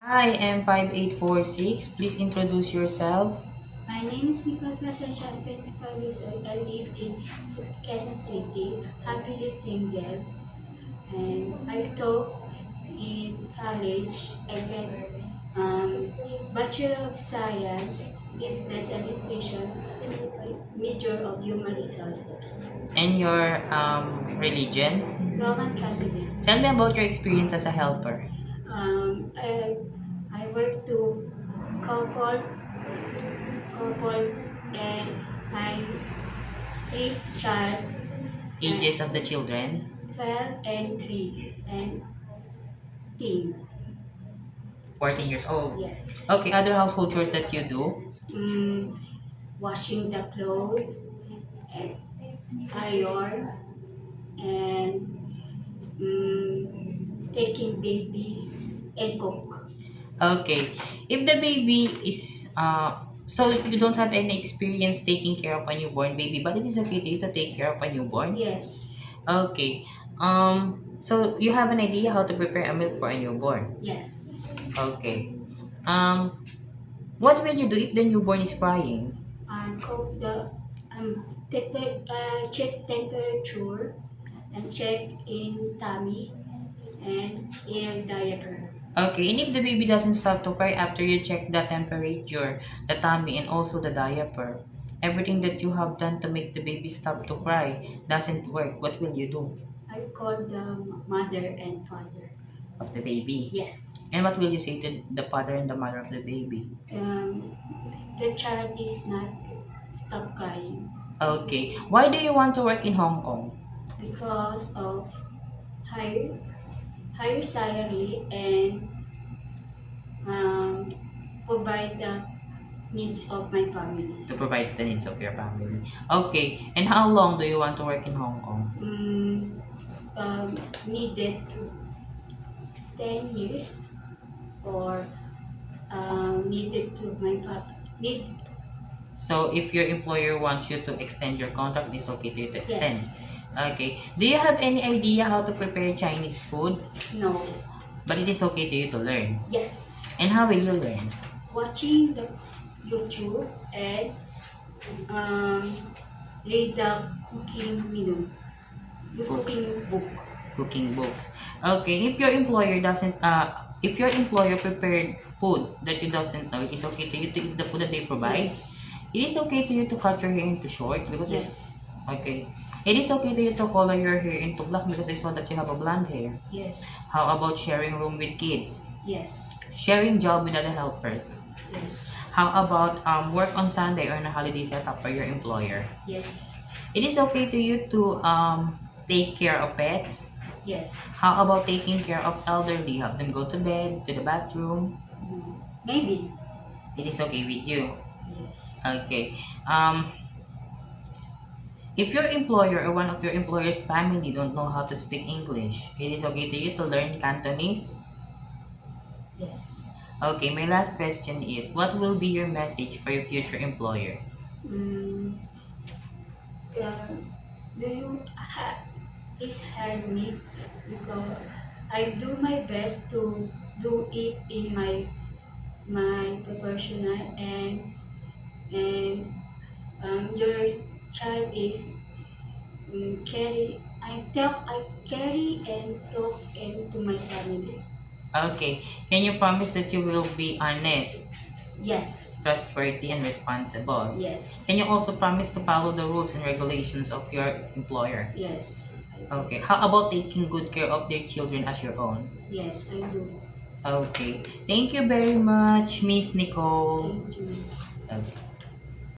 Hi, M5846. Please introduce yourself. My name is Nicole Plasencia, I'm 25 years old. I live in Quezon City, happily single, and I taught in college. I get Bachelor of Science, Business Administration, major of Human Resources, And your religion. Roman Catholic. Tell me about your experience as a helper. Um, I, I work to couples, couple, and my three child. Ages of the children. 12 and 3 and teen. 14 years old. Yes. Okay, other household chores that you do. Mm, washing the clothes and iron and taking baby and cook. Okay. If the baby is so you don't have any experience taking care of a newborn baby, but it is okay to you to take care of a newborn. Yes. Okay. So you have an idea how to prepare a milk for a newborn. Yes. Okay. Um, what will you do if the newborn is crying? And cook the check temperature and check in tummy and air diaper. Okay, and if the baby doesn't stop to cry after you check the temperature, the tummy, and also the diaper, everything that you have done to make the baby stop to cry doesn't work, what will you do I call the mother and father. of the baby? Yes. And what will you say to the father and the mother of the baby? The child is not stop crying Okay, why do you want to work in Hong Kong? because of higher higher salary and um, provide the needs of my family. To provide the needs of your family. Okay, and how long do you want to work in Hong Kong? Needed to 10 years or needed to my need. So if your employer wants you to extend your contract, it's okay to you to extend. Yes. Okay. Do you have any idea how to prepare Chinese food? No. But it is okay to you to learn. Yes. And how will you learn? Watching the YouTube and um, read the cooking menu, the Cook. cooking book. Cooking books. Okay. If your employer prepared food that you doesn't know, it is okay to you to eat the food that they provide. Yes. It is okay to you to cut your hair into short because it's Yes. okay. It is okay to you to color your hair into black because I saw that you have a blonde hair. Yes. How about sharing room with kids? Yes. Sharing job with other helpers? Yes. How about work on Sunday or on a holiday setup for your employer? Yes. It is okay to you to take care of pets. Yes. How about taking care of elderly? Help them go to bed, to the bathroom. Maybe. It is okay with you. Yes. Okay. If your employer or one of your employer's family don't know how to speak English, it is okay to you to learn Cantonese. Yes. Okay, my last question is, what will be your message for your future employer? Mm, uh, do you please help me because I do my best to do it in my professional and your child is I carry and talk and to my family. Okay, can you promise that you will be honest, Yes. trustworthy, and responsible? Yes. Can you also promise to follow the rules and regulations of your employer? Yes. Okay, how about taking good care of their children as your own? Yes, I do. Okay, thank you very much, Miss Nicole. Thank you. Okay.